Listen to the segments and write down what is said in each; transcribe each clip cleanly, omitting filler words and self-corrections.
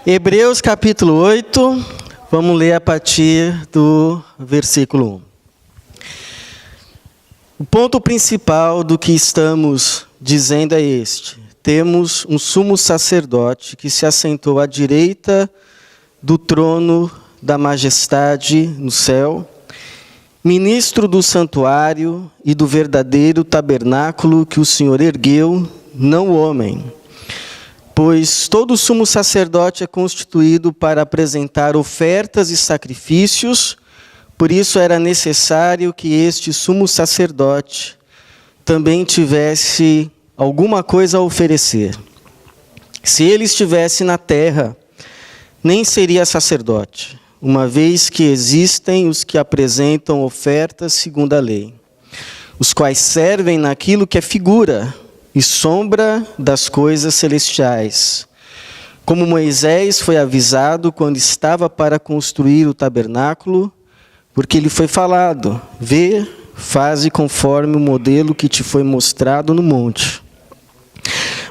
Hebreus capítulo 8, vamos ler a partir do versículo 1. O ponto principal do que estamos dizendo é este: temos um sumo sacerdote que se assentou à direita do trono da majestade no céu, ministro do santuário e do verdadeiro tabernáculo que o Senhor ergueu, não o homem. Pois todo sumo sacerdote é constituído para apresentar ofertas e sacrifícios, por isso era necessário que este sumo sacerdote também tivesse alguma coisa a oferecer. Se ele estivesse na terra, nem seria sacerdote, uma vez que existem os que apresentam ofertas segundo a lei, os quais servem naquilo que é figura e sombra das coisas celestiais. Como Moisés foi avisado quando estava para construir o tabernáculo, porque lhe foi falado: vê, faze conforme o modelo que te foi mostrado no monte.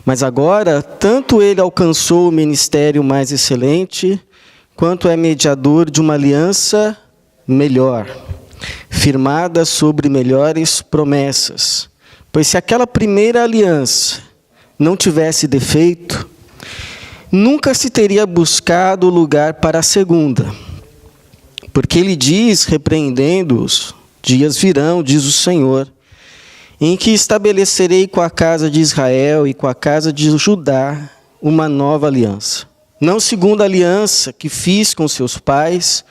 Mas agora, tanto ele alcançou o ministério mais excelente, quanto é mediador de uma aliança melhor, firmada sobre melhores promessas. Pois se aquela primeira aliança não tivesse defeito, nunca se teria buscado lugar para a segunda. Porque ele diz, repreendendo-os: dias virão, diz o Senhor, em que estabelecerei com a casa de Israel e com a casa de Judá uma nova aliança. Não segundo a aliança que fiz com seus pais,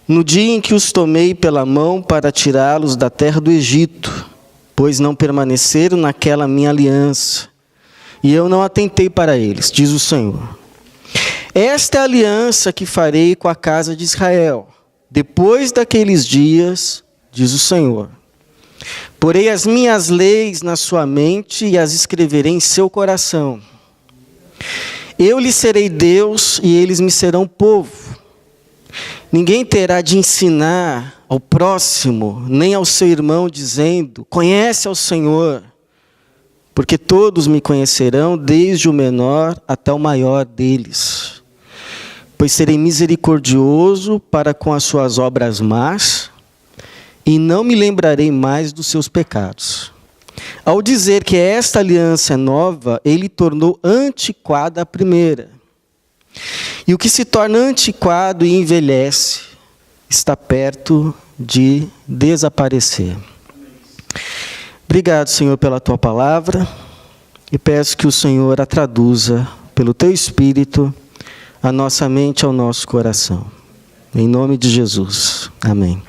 no dia em que os tomei pela mão para tirá-los da terra do Egito, pois não permaneceram naquela minha aliança, e eu não atentei para eles, diz o Senhor. Esta é a aliança que farei com a casa de Israel, depois daqueles dias, diz o Senhor. Porei as minhas leis na sua mente e as escreverei em seu coração. Eu lhes serei Deus e eles me serão povo. Ninguém terá de ensinar ao próximo, nem ao seu irmão, dizendo: conhece ao Senhor, porque todos me conhecerão, desde o menor até o maior deles. Pois serei misericordioso para com as suas obras más, e não me lembrarei mais dos seus pecados. Ao dizer que esta aliança é nova, ele tornou antiquada a primeira. E o que se torna antiquado e envelhece está perto de desaparecer. Obrigado, Senhor, pela tua palavra, e peço que o Senhor a traduza pelo teu Espírito a nossa mente ao nosso coração. Em nome de Jesus. Amém.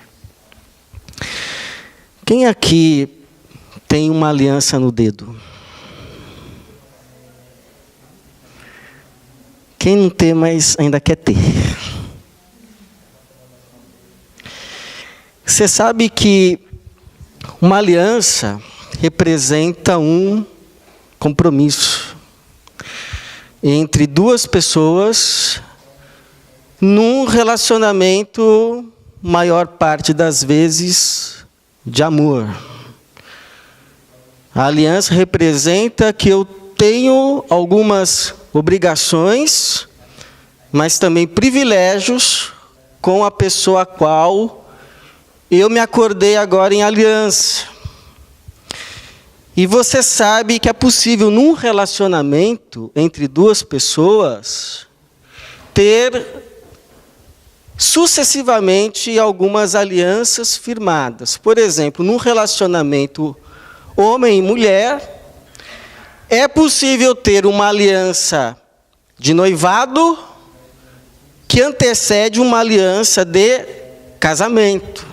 Quem aqui tem uma aliança no dedo? Quem não tem, mas ainda quer ter? Você sabe que uma aliança representa um compromisso entre duas pessoas num relacionamento, maior parte das vezes, de amor. A aliança representa que eu tenho algumas obrigações, mas também privilégios com a pessoa a qual eu me acordei agora em aliança. E você sabe que é possível, num relacionamento entre duas pessoas, ter sucessivamente algumas alianças firmadas. Por exemplo, num relacionamento homem e mulher, é possível ter uma aliança de noivado que antecede uma aliança de casamento.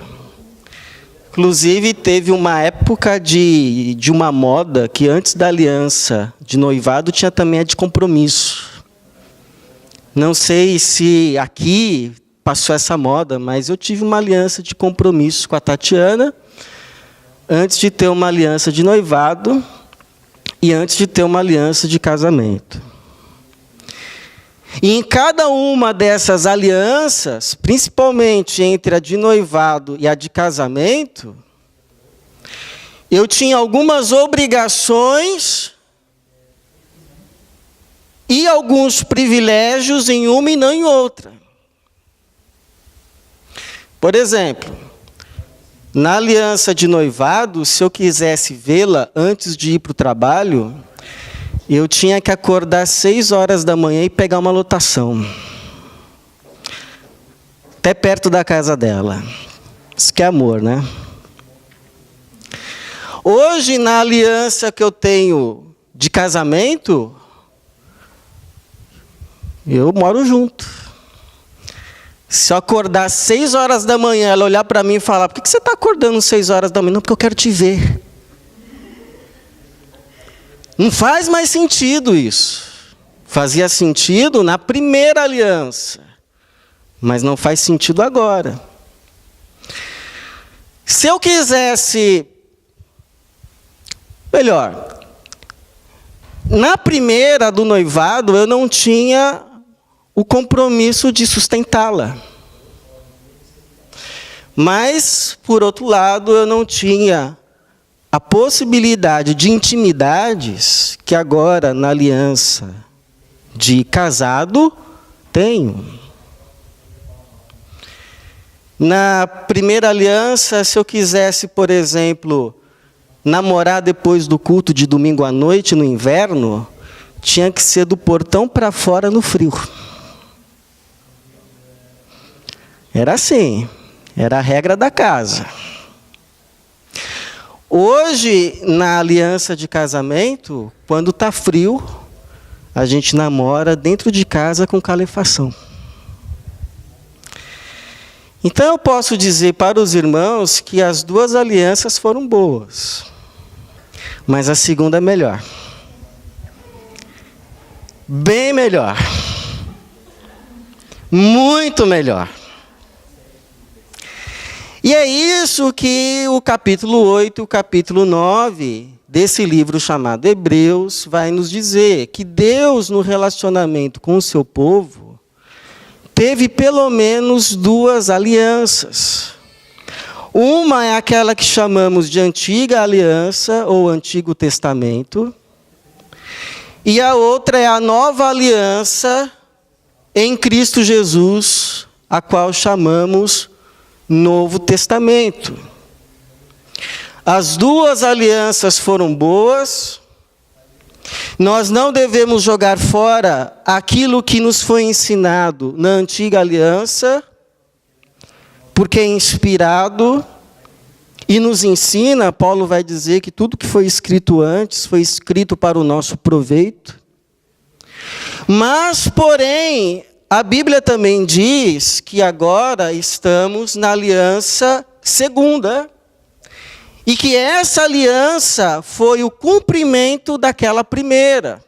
Inclusive, teve uma época de uma moda que antes da aliança de noivado tinha também a de compromisso. Não sei se aqui passou essa moda, mas eu tive uma aliança de compromisso com a Tatiana antes de ter uma aliança de noivado e antes de ter uma aliança de casamento. E em cada uma dessas alianças, principalmente entre a de noivado e a de casamento, eu tinha algumas obrigações e alguns privilégios em uma e não em outra. Por exemplo, na aliança de noivado, se eu quisesse vê-la antes de ir para o trabalho, eu tinha que acordar às 6 horas da manhã e pegar uma lotação. Até perto da casa dela. Isso que é amor, né? Hoje, na aliança que eu tenho de casamento, eu moro junto. Se eu acordar às 6 horas da manhã, ela olhar para mim e falar: por que você está acordando às 6 horas da manhã? Não, porque eu quero te ver. Não faz mais sentido isso. Fazia sentido na primeira aliança, mas não faz sentido agora. Se eu quisesse... Melhor, na primeira do noivado, eu não tinha o compromisso de sustentá-la. Mas, por outro lado, eu não tinha a possibilidade de intimidades que agora, na aliança de casado, tenho. Na primeira aliança, se eu quisesse, por exemplo, namorar depois do culto de domingo à noite, no inverno, tinha que ser do portão para fora no frio. Era assim, era a regra da casa. Hoje, na aliança de casamento, quando está frio, a gente namora dentro de casa com calefação. Então eu posso dizer para os irmãos que as duas alianças foram boas, mas a segunda é melhor. Bem melhor. Muito melhor. E é isso que o capítulo 8 e o capítulo 9 desse livro chamado Hebreus vai nos dizer, que Deus, no relacionamento com o seu povo, teve pelo menos duas alianças. Uma é aquela que chamamos de Antiga Aliança ou Antigo Testamento, e a outra é a Nova Aliança em Cristo Jesus, a qual chamamos Novo Testamento. As duas alianças foram boas. Nós não devemos jogar fora aquilo que nos foi ensinado na Antiga Aliança, porque é inspirado e nos ensina. Paulo vai dizer que tudo que foi escrito antes foi escrito para o nosso proveito. Mas, porém, a Bíblia também diz que agora estamos na aliança segunda, e que essa aliança foi o cumprimento daquela primeira,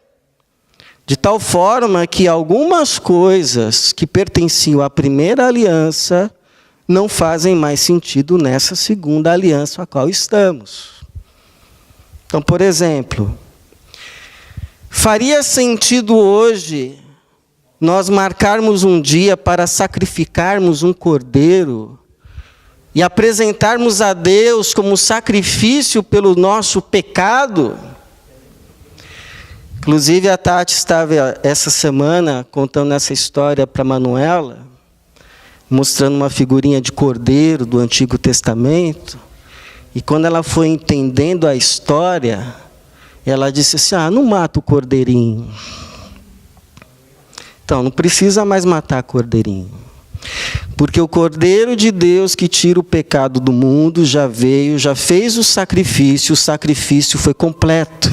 de tal forma que algumas coisas que pertenciam à primeira aliança não fazem mais sentido nessa segunda aliança a qual estamos. Então, por exemplo, faria sentido hoje nós marcarmos um dia para sacrificarmos um cordeiro e apresentarmos a Deus como sacrifício pelo nosso pecado? Inclusive, a Tati estava essa semana contando essa história para a Manuela, mostrando uma figurinha de cordeiro do Antigo Testamento. E quando ela foi entendendo a história, ela disse assim: não mata o cordeirinho. Então, não precisa mais matar cordeirinho. Porque o Cordeiro de Deus que tira o pecado do mundo já veio, já fez o sacrifício foi completo.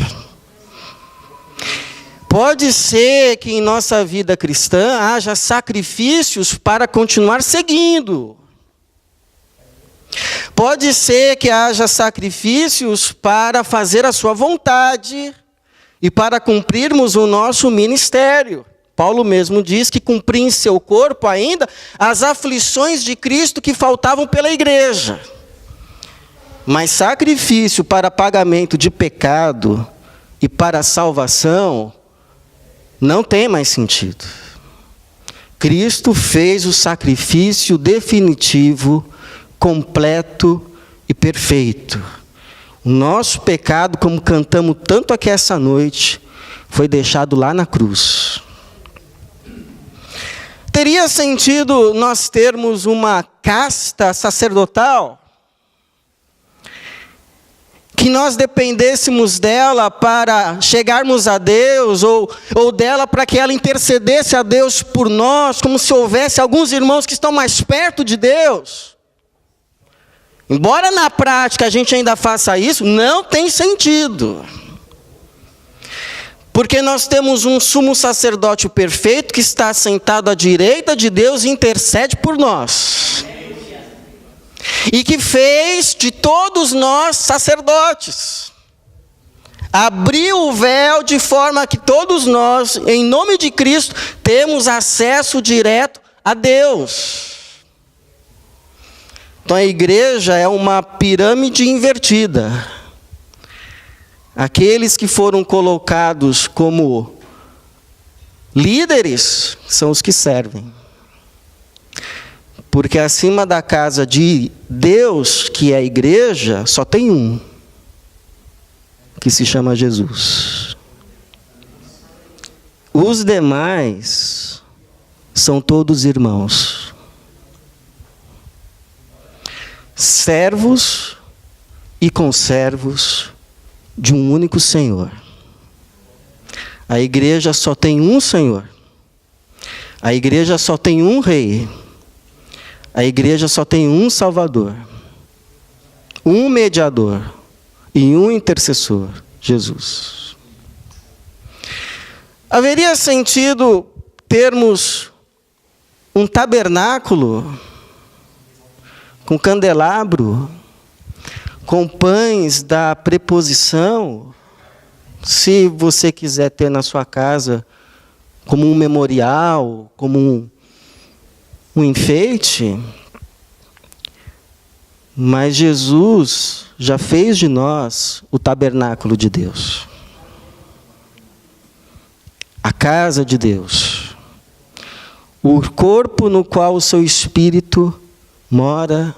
Pode ser que em nossa vida cristã haja sacrifícios para continuar seguindo. Pode ser que haja sacrifícios para fazer a sua vontade e para cumprirmos o nosso ministério. Paulo mesmo diz que cumpria em seu corpo ainda as aflições de Cristo que faltavam pela igreja. Mas sacrifício para pagamento de pecado e para salvação não tem mais sentido. Cristo fez o sacrifício definitivo, completo e perfeito. O nosso pecado, como cantamos tanto aqui essa noite, foi deixado lá na cruz. Teria sentido nós termos uma casta sacerdotal? Que nós dependêssemos dela para chegarmos a Deus, ou dela para que ela intercedesse a Deus por nós, como se houvesse alguns irmãos que estão mais perto de Deus? Embora na prática a gente ainda faça isso, não tem sentido. Porque nós temos um sumo sacerdote perfeito que está sentado à direita de Deus e intercede por nós. E que fez de todos nós sacerdotes. Abriu o véu de forma que todos nós, em nome de Cristo, temos acesso direto a Deus. Então a igreja é uma pirâmide invertida. Aqueles que foram colocados como líderes são os que servem. Porque acima da casa de Deus, que é a igreja, só tem um, que se chama Jesus. Os demais são todos irmãos. Servos e conservos de um único Senhor. A igreja só tem um Senhor. A igreja só tem um Rei. A igreja só tem um Salvador. Um mediador e um intercessor, Jesus. Haveria sentido termos um tabernáculo com candelabro, com pães da preposição, se você quiser ter na sua casa como um memorial, como um enfeite? Mas Jesus já fez de nós o tabernáculo de Deus, a casa de Deus, o corpo no qual o seu Espírito mora,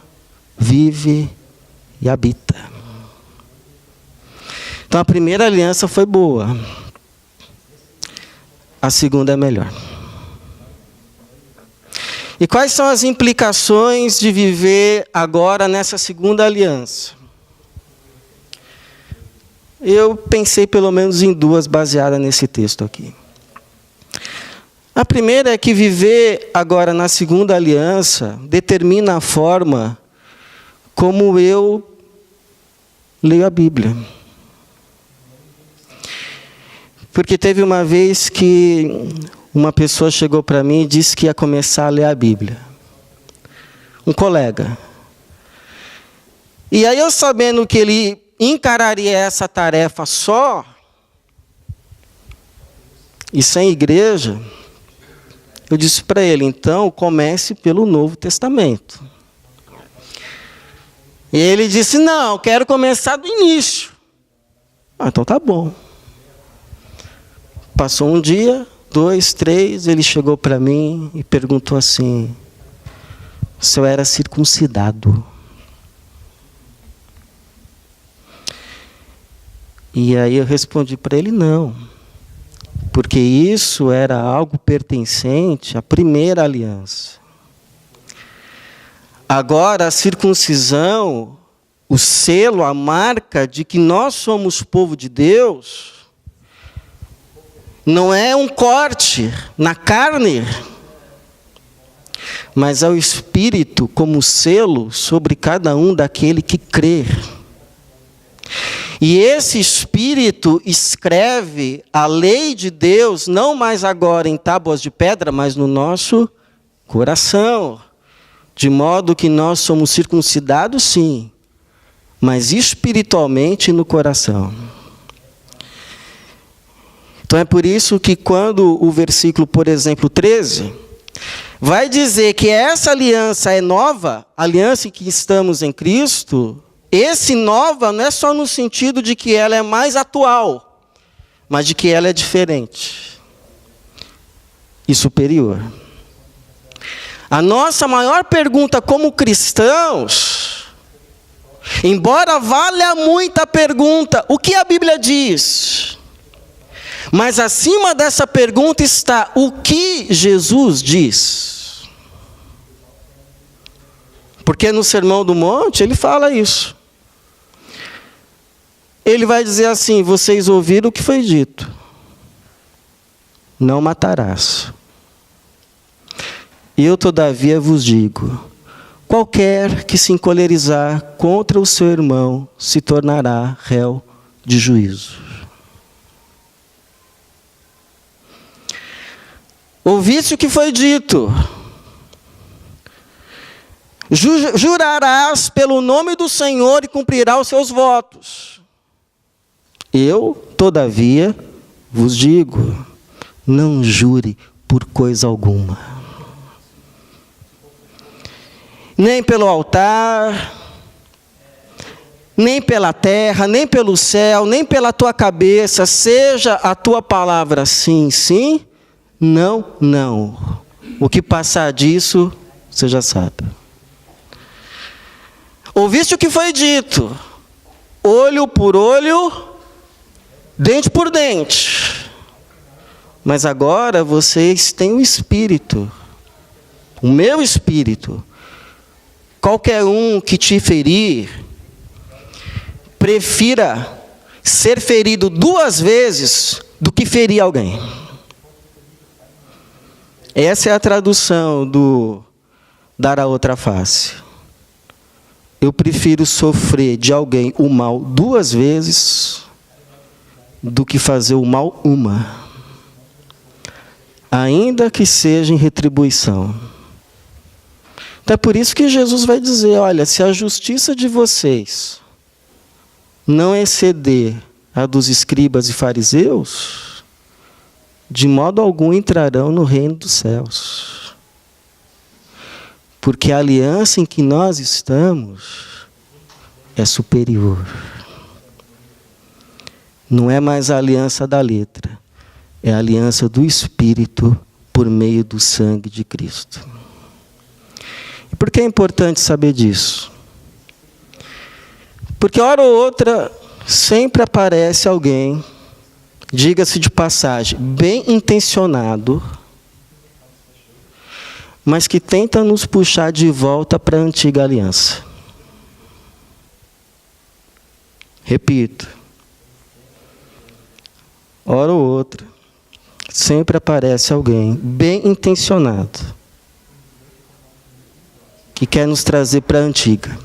vive e habita. Então a primeira aliança foi boa, a segunda é melhor. E quais são as implicações de viver agora nessa segunda aliança? Eu pensei pelo menos em duas baseadas nesse texto aqui. A primeira é que viver agora na segunda aliança determina a forma como eu leio a Bíblia. Porque teve uma vez que uma pessoa chegou para mim e disse que ia começar a ler a Bíblia. Um colega. E aí eu, sabendo que ele encararia essa tarefa só, e sem igreja, eu disse para ele, então comece pelo Novo Testamento. E ele disse, não, quero começar do início. Então tá bom. Passou um dia, 2, 3, ele chegou para mim e perguntou assim, se eu era circuncidado. E aí eu respondi para ele, não. Porque isso era algo pertencente à primeira aliança. Agora a circuncisão, o selo, a marca de que nós somos povo de Deus, não é um corte na carne, mas é o Espírito como selo sobre cada um daquele que crê. E esse Espírito escreve a lei de Deus, não mais agora em tábuas de pedra, mas no nosso coração. De modo que nós somos circuncidados, sim, mas espiritualmente no coração. Então é por isso que quando o versículo, por exemplo, 13, vai dizer que essa aliança é nova, a aliança em que estamos em Cristo, esse nova não é só no sentido de que ela é mais atual, mas de que ela é diferente e superior. A nossa maior pergunta como cristãos, embora valha muito a pergunta, o que a Bíblia diz? Mas acima dessa pergunta está o que Jesus diz. Porque no Sermão do Monte ele fala isso. Ele vai dizer assim: vocês ouviram o que foi dito. Não matarás. Eu, todavia, vos digo: qualquer que se encolerizar contra o seu irmão se tornará réu de juízo. Ouviste o que foi dito. Jurarás pelo nome do Senhor e cumprirás os seus votos. Eu, todavia, vos digo: não jure por coisa alguma. Nem pelo altar, nem pela terra, nem pelo céu, nem pela tua cabeça, seja a tua palavra sim, sim, não, não. O que passar disso, você já sabe. Ouviste o que foi dito: olho por olho, dente por dente. Mas agora vocês têm o Espírito, o meu Espírito. Qualquer um que te ferir, prefira ser ferido 2 vezes do que ferir alguém. Essa é a tradução do dar a outra face. Eu prefiro sofrer de alguém o mal 2 vezes do que fazer o mal uma, ainda que seja em retribuição. Então é por isso que Jesus vai dizer: olha, se a justiça de vocês não exceder a dos escribas e fariseus, de modo algum entrarão no reino dos céus. Porque a aliança em que nós estamos é superior. Não é mais a aliança da letra, é a aliança do Espírito por meio do sangue de Cristo. E por que é importante saber disso? Porque hora ou outra sempre aparece alguém, diga-se de passagem, bem intencionado, mas que tenta nos puxar de volta para a antiga aliança. Repito, hora ou outra, sempre aparece alguém bem intencionado, que quer nos trazer para a antiga.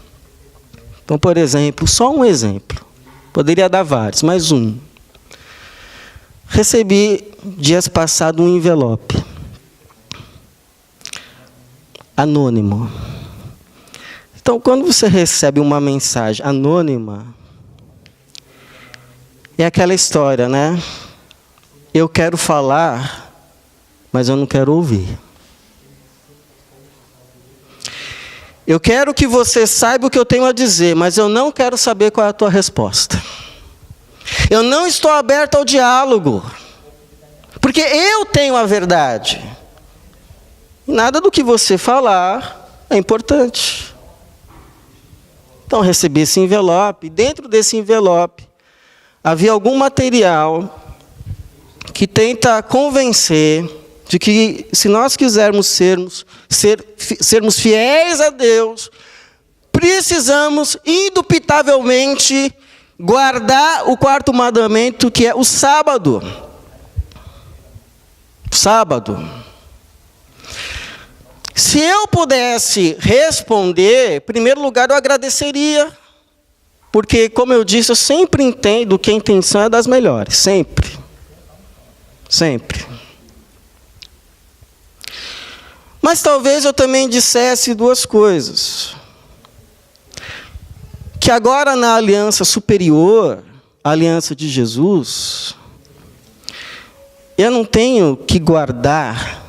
Então, por exemplo, só um exemplo, poderia dar vários, mas um. Recebi, dias passados, um envelope anônimo. Então, quando você recebe uma mensagem anônima, é aquela história, né? Eu quero falar, mas eu não quero ouvir. Eu quero que você saiba o que eu tenho a dizer, mas eu não quero saber qual é a tua resposta. Eu não estou aberto ao diálogo, porque eu tenho a verdade. Nada do que você falar é importante. Então, recebi esse envelope. Dentro desse envelope, havia algum material que tenta convencer de que, se nós quisermos sermos fiéis a Deus, precisamos indubitavelmente guardar o 4º mandamento, que é o sábado. Sábado. Se eu pudesse responder, em primeiro lugar eu agradeceria, porque, como eu disse, eu sempre entendo que a intenção é das melhores, sempre. Sempre. Mas talvez eu também dissesse 2 coisas. Que agora na aliança superior, a aliança de Jesus, eu não tenho que guardar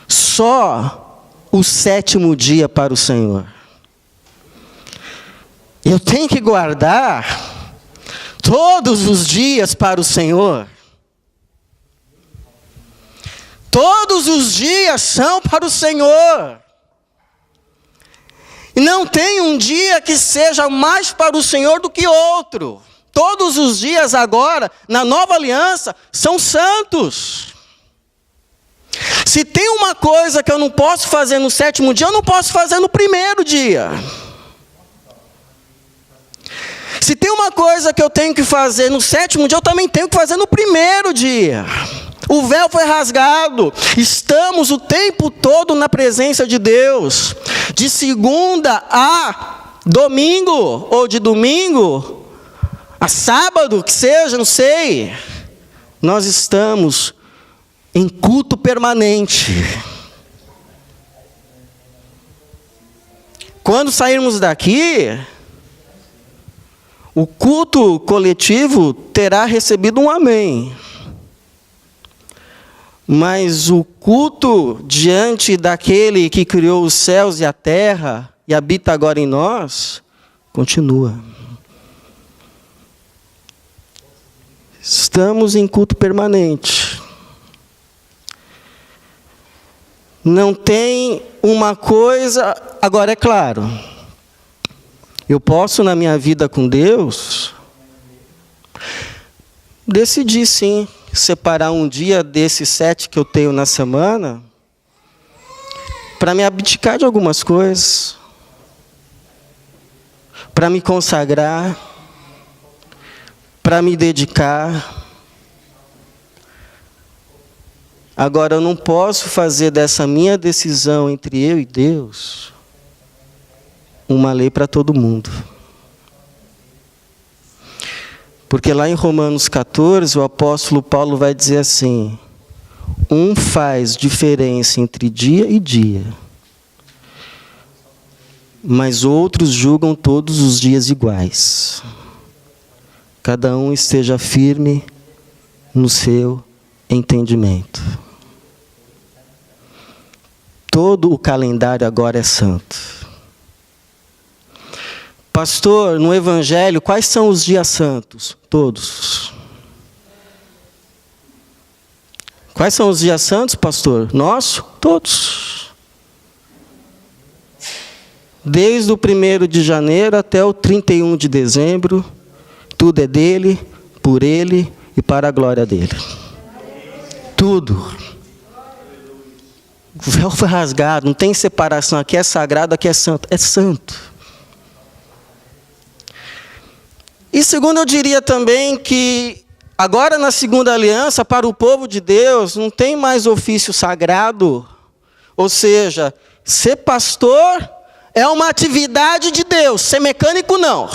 só o 7º dia para o Senhor. Eu tenho que guardar todos os dias para o Senhor. Todos os dias são para o Senhor. E não tem um dia que seja mais para o Senhor do que outro. todos os dias agora, na nova aliança, são santos. Se tem uma coisa que eu não posso fazer no 7º dia, eu não posso fazer no 1º dia. Se tem uma coisa que eu tenho que fazer no 7º dia, eu também tenho que fazer no 1º dia. O véu foi rasgado. Estamos o tempo todo na presença de Deus. De segunda a domingo, ou de domingo a sábado, que seja, não sei. Nós estamos em culto permanente. Quando sairmos daqui, o culto coletivo terá recebido um amém. Mas o culto diante daquele que criou os céus e a terra e habita agora em nós, continua. Estamos em culto permanente. Não tem uma coisa... Agora, é claro, eu posso, na minha vida com Deus, decidir, sim, separar um dia desses 7 que eu tenho na semana para me abdicar de algumas coisas, para me consagrar, para me dedicar. Agora, eu não posso fazer dessa minha decisão entre eu e Deus uma lei para todo mundo. Porque lá em Romanos 14, o apóstolo Paulo vai dizer assim: um faz diferença entre dia e dia, mas outros julgam todos os dias iguais. Cada um esteja firme no seu entendimento. Todo o calendário agora é santo. Pastor, no Evangelho, quais são os dias santos? Todos. Quais são os dias santos, pastor? Nosso? Todos. Desde o 1º de janeiro até o 31 de dezembro, tudo é dele, por ele e para a glória dele. Tudo. O véu foi rasgado, não tem separação. Aqui é sagrado, aqui é santo. É santo. E segundo, eu diria também que agora na segunda aliança, para o povo de Deus, não tem mais ofício sagrado. Ou seja, ser pastor é uma atividade de Deus, ser mecânico não.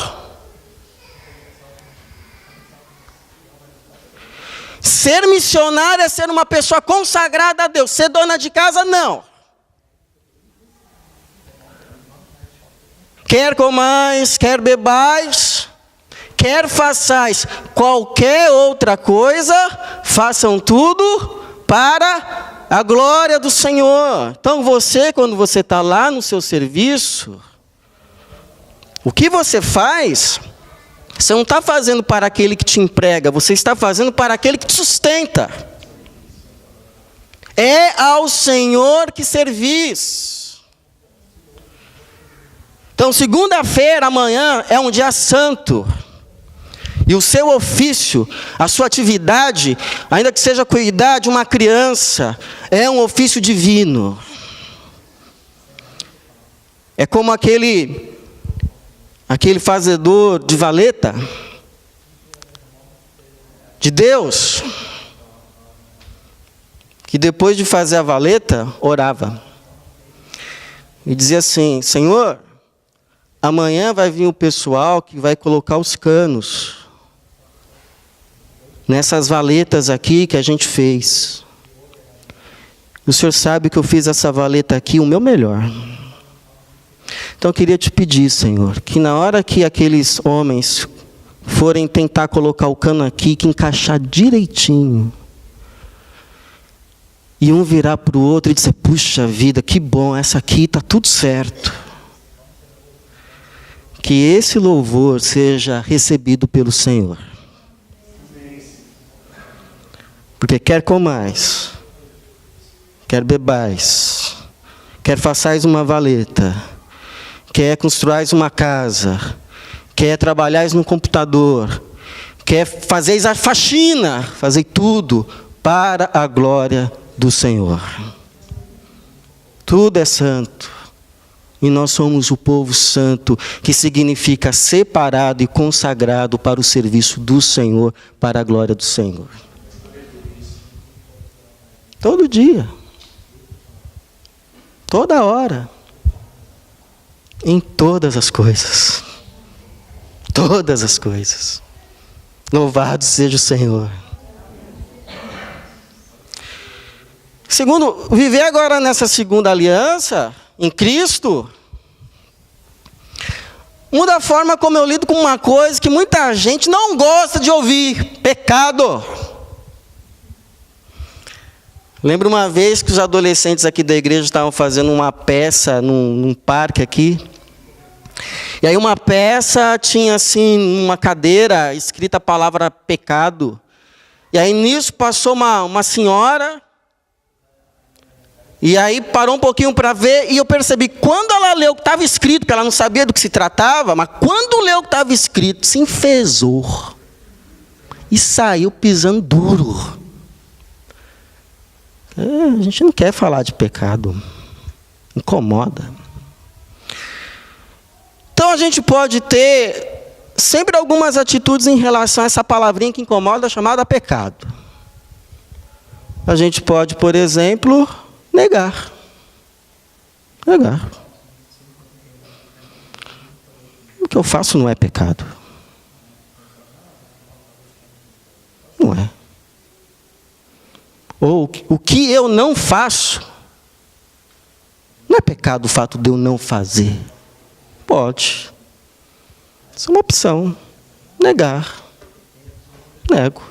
Ser missionário é ser uma pessoa consagrada a Deus, ser dona de casa não. Quer comais, quer bebais, quer façais qualquer outra coisa, façam tudo para a glória do Senhor. Então você, quando você está lá no seu serviço, o que você faz, você não está fazendo para aquele que te emprega, você está fazendo para aquele que te sustenta. É ao Senhor que servis. Então, segunda-feira, amanhã, é um dia santo. E o seu ofício, a sua atividade, ainda que seja cuidar de uma criança, é um ofício divino. É como aquele fazedor de valeta, de Deus, que depois de fazer a valeta, orava. E dizia assim: Senhor, amanhã vai vir o pessoal que vai colocar os canos nessas valetas aqui que a gente fez. O Senhor sabe que eu fiz essa valeta aqui o meu melhor. Então eu queria te pedir, Senhor, que na hora que aqueles homens forem tentar colocar o cano aqui, que encaixar direitinho, e um virar para o outro e dizer: puxa vida, que bom, essa aqui está tudo certo. Que esse louvor seja recebido pelo Senhor. Porque quer comais, quer bebais, quer façais uma valeta, quer construais uma casa, quer trabalhais no computador, quer fazer a faxina, fazer tudo para a glória do Senhor. Tudo é santo. E nós somos o povo santo, que significa separado e consagrado para o serviço do Senhor, para a glória do Senhor. Todo dia. Toda hora. Em todas as coisas. Todas as coisas. Louvado seja o Senhor. Segundo, viver agora nessa segunda aliança, em Cristo, muda a forma como eu lido com uma coisa que muita gente não gosta de ouvir: pecado. Lembro uma vez que os adolescentes aqui da igreja estavam fazendo uma peça num parque aqui. E aí uma peça tinha assim, uma cadeira, escrita a palavra pecado. E aí nisso passou uma senhora. E aí parou um pouquinho para ver, e eu percebi, quando ela leu o que estava escrito, porque ela não sabia do que se tratava, mas quando leu o que estava escrito, se enfezou. E saiu pisando duro. A gente não quer falar de pecado. Incomoda. Então a gente pode ter sempre algumas atitudes em relação a essa palavrinha que incomoda, chamada pecado. A gente pode, por exemplo, negar. O que eu faço não é pecado. Não é. Ou o que eu não faço, não é pecado o fato de eu não fazer. Pode. Isso é uma opção. Negar. Nego.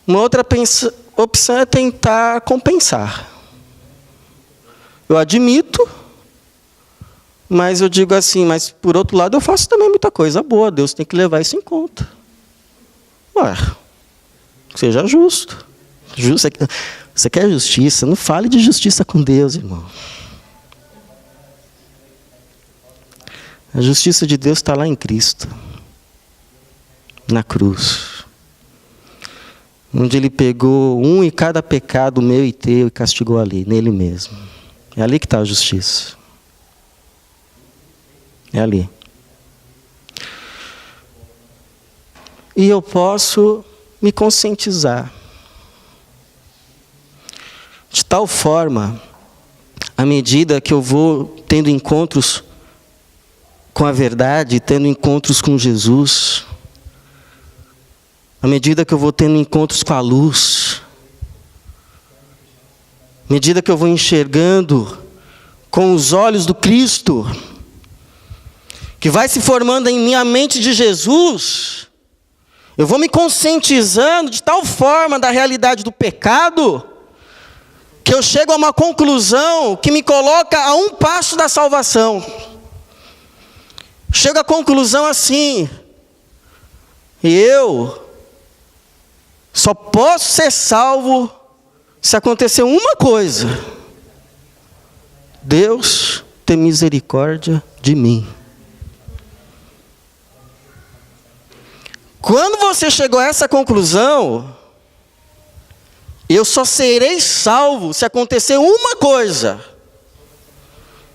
Uma outra opção é tentar compensar. Eu admito, mas eu digo assim, mas por outro lado eu faço também muita coisa boa. Deus tem que levar isso em conta. Ué, seja justo. Você quer justiça? Não fale de justiça com Deus, irmão. A justiça de Deus está lá em Cristo, na cruz, onde Ele pegou um e cada pecado meu e teu e castigou ali, nele mesmo. É ali que está a justiça. É ali. E eu posso me conscientizar. De tal forma, à medida que eu vou tendo encontros com a verdade, tendo encontros com Jesus, à medida que eu vou tendo encontros com a luz, à medida que eu vou enxergando com os olhos do Cristo, que vai se formando em minha mente de Jesus, eu vou me conscientizando de tal forma da realidade do pecado, que eu chego a uma conclusão que me coloca a um passo da salvação. Chego à conclusão assim: eu só posso ser salvo se acontecer uma coisa: Deus ter misericórdia de mim. Quando você chegou a essa conclusão, eu só serei salvo se acontecer uma coisa: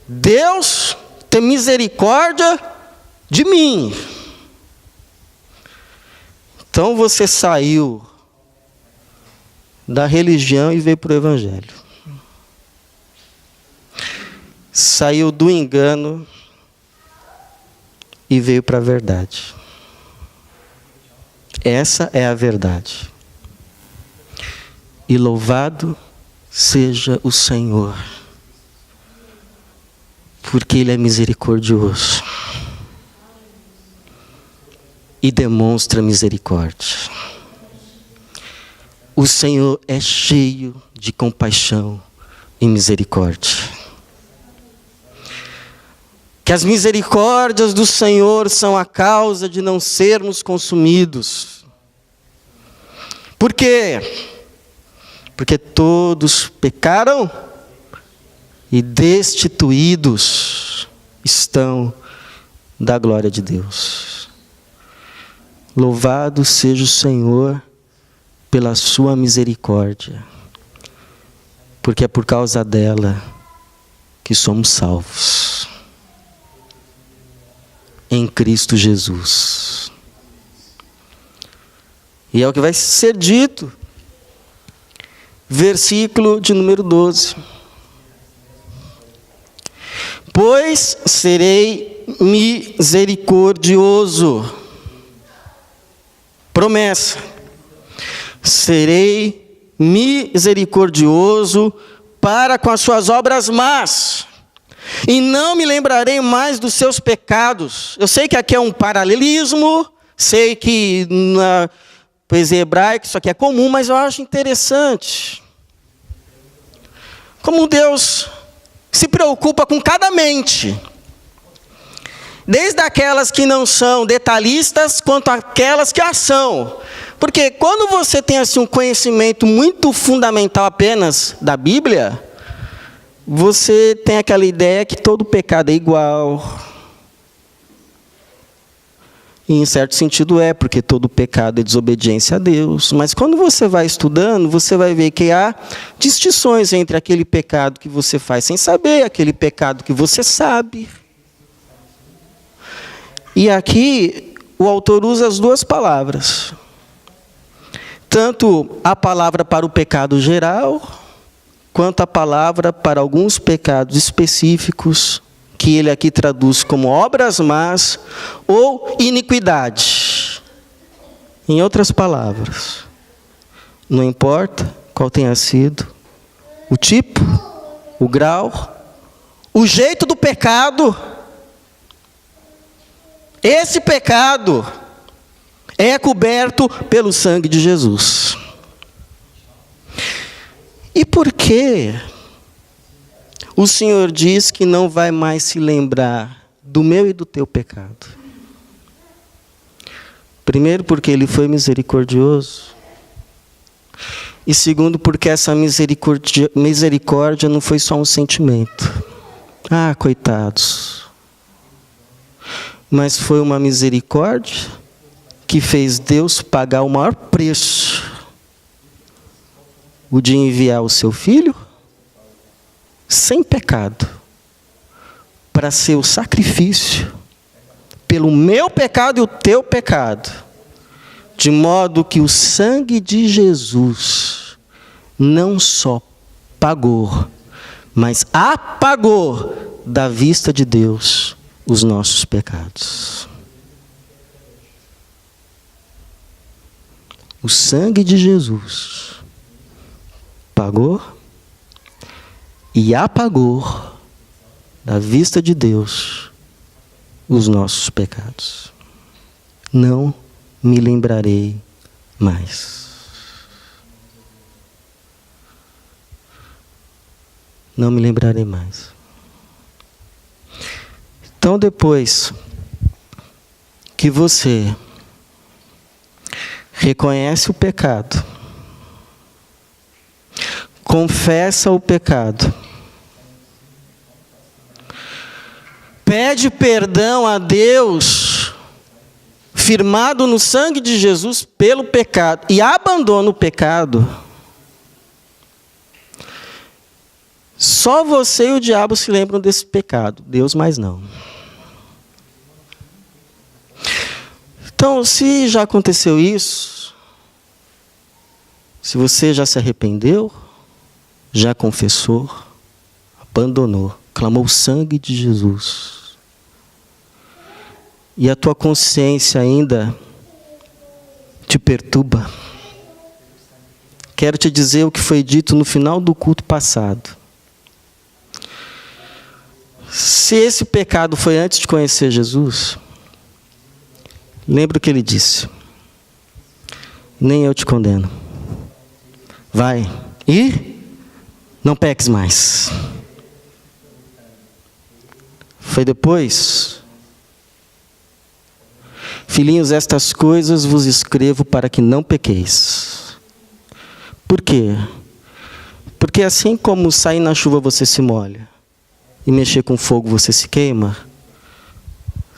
Deus ter misericórdia de mim. Então você saiu da religião e veio para o Evangelho. Saiu do engano e veio para a verdade. Essa é a verdade. E louvado seja o Senhor, porque Ele é misericordioso e demonstra misericórdia. O Senhor é cheio de compaixão e misericórdia. Que as misericórdias do Senhor são a causa de não sermos consumidos. Por quê? Porque todos pecaram e destituídos estão da glória de Deus. Louvado seja o Senhor pela sua misericórdia, porque é por causa dela que somos salvos. Em Cristo Jesus. E é o que vai ser dito. Versículo de número 12. Pois serei misericordioso. Promessa. Serei misericordioso para com as suas obras más, e não me lembrarei mais dos seus pecados. Eu sei que aqui é um paralelismo, sei que na poesia hebraica isso aqui é comum, mas eu acho interessante como Deus se preocupa com cada mente, desde aquelas que não são detalhistas, quanto aquelas que as são. Porque quando você tem assim, um conhecimento muito fundamental apenas da Bíblia, você tem aquela ideia que todo pecado é igual. E em certo sentido porque todo pecado é desobediência a Deus. Mas quando você vai estudando, você vai ver que há distinções entre aquele pecado que você faz sem saber, aquele pecado que você sabe. E aqui o autor usa as duas palavras. Tanto a palavra para o pecado geral, quanto a palavra para alguns pecados específicos, que ele aqui traduz como obras más ou iniquidade. Em outras palavras, não importa qual tenha sido o tipo, o grau, o jeito do pecado, esse pecado é coberto pelo sangue de Jesus. E por que o Senhor diz que não vai mais se lembrar do meu e do teu pecado? Primeiro, porque Ele foi misericordioso. E segundo, porque essa misericórdia não foi só um sentimento. Ah, coitados. Mas foi uma misericórdia que fez Deus pagar o maior preço, o de enviar o seu Filho, sem pecado, para ser o sacrifício, pelo meu pecado e o teu pecado, de modo que o sangue de Jesus não só pagou, mas apagou da vista de Deus os nossos pecados. O sangue de Jesus pagou e apagou da vista de Deus os nossos pecados. Não me lembrarei mais. Não me lembrarei mais. Então, depois que você reconhece o pecado, confessa o pecado, pede perdão a Deus, firmado no sangue de Jesus pelo pecado, e abandona o pecado, só você e o diabo se lembram desse pecado, Deus mais não. Então, se já aconteceu isso, se você já se arrependeu, já confessou, abandonou, clamou o sangue de Jesus, e a tua consciência ainda te perturba, quero te dizer o que foi dito no final do culto passado. Se esse pecado foi antes de conhecer Jesus, lembra o que ele disse: nem eu te condeno. Vai e não peques mais. Foi depois: filhinhos, estas coisas vos escrevo para que não pequeis. Por quê? Porque assim como sair na chuva você se molha, e mexer com fogo você se queima,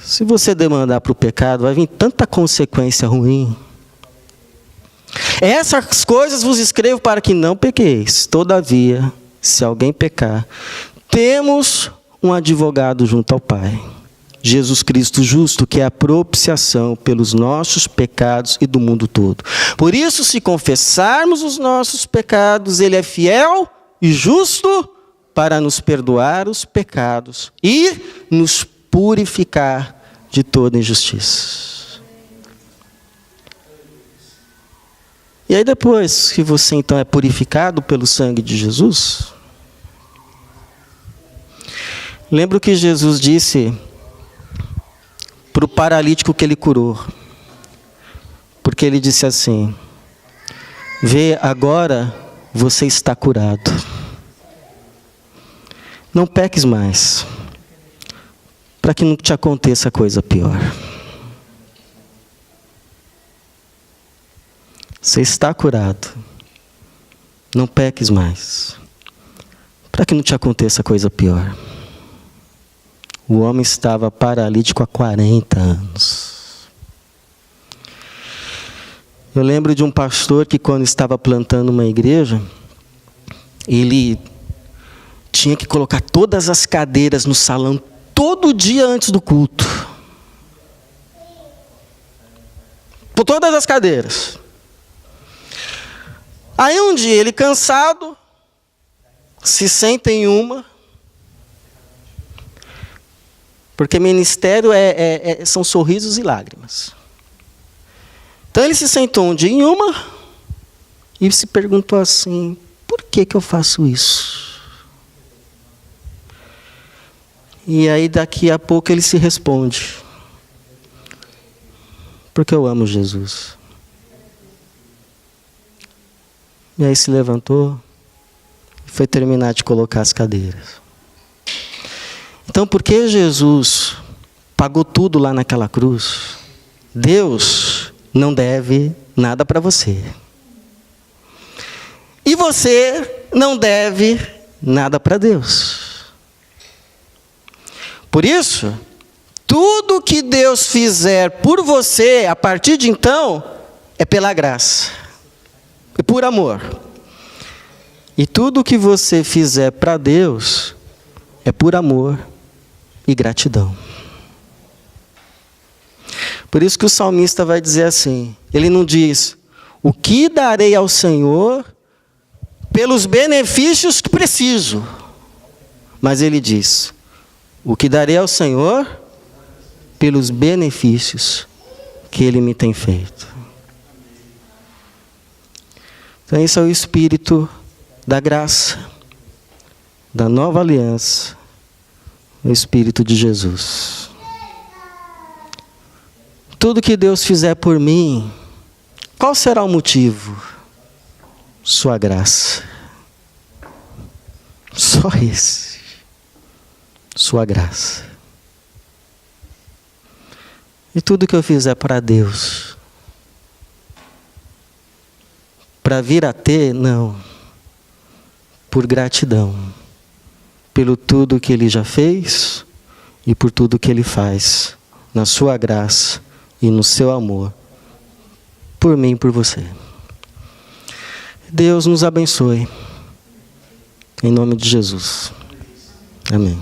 Se você demandar para o pecado, vai vir tanta consequência ruim. Essas coisas vos escrevo para que não pequeis. Todavia, se alguém pecar, temos um advogado junto ao Pai, Jesus Cristo justo, que é a propiciação pelos nossos pecados e do mundo todo. Por isso, se confessarmos os nossos pecados, Ele é fiel e justo para nos perdoar os pecados e nos purificar de toda injustiça. E aí depois que você então é purificado pelo sangue de Jesus, lembra o que Jesus disse para o paralítico que ele curou? Porque ele disse assim: vê, agora você está curado. Não peques mais, para que não te aconteça coisa pior. Você está curado. Não peques mais, para que não te aconteça coisa pior. O homem estava paralítico há 40 anos. Eu lembro de um pastor que, quando estava plantando uma igreja, ele tinha que colocar todas as cadeiras no salão todo dia antes do culto. Por todas as cadeiras. Aí um dia ele, cansado, se senta em uma, porque ministério são sorrisos e lágrimas. Então ele se sentou um dia em uma e se perguntou assim: por que eu faço isso? E aí daqui a pouco ele se responde: porque eu amo Jesus. E aí se levantou e foi terminar de colocar as cadeiras. Então, porque Jesus pagou tudo lá naquela cruz, Deus não deve nada para você. E você não deve nada para Deus. Por isso, tudo que Deus fizer por você, a partir de então, é pela graça. É por amor. E tudo que você fizer para Deus é por amor e gratidão. Por isso que o salmista vai dizer assim, ele não diz: o que darei ao Senhor pelos benefícios que preciso, mas ele diz: o que darei ao Senhor pelos benefícios que Ele me tem feito. Então esse é o espírito da graça, da nova aliança, o espírito de Jesus. Tudo que Deus fizer por mim, qual será o motivo? Sua graça. Só esse. Sua graça. E tudo que eu fizer para Deus, para vir a ter, não. Por gratidão. Pelo tudo que Ele já fez e por tudo que Ele faz. Na sua graça e no seu amor. Por mim e por você. Deus nos abençoe. Em nome de Jesus. Amém.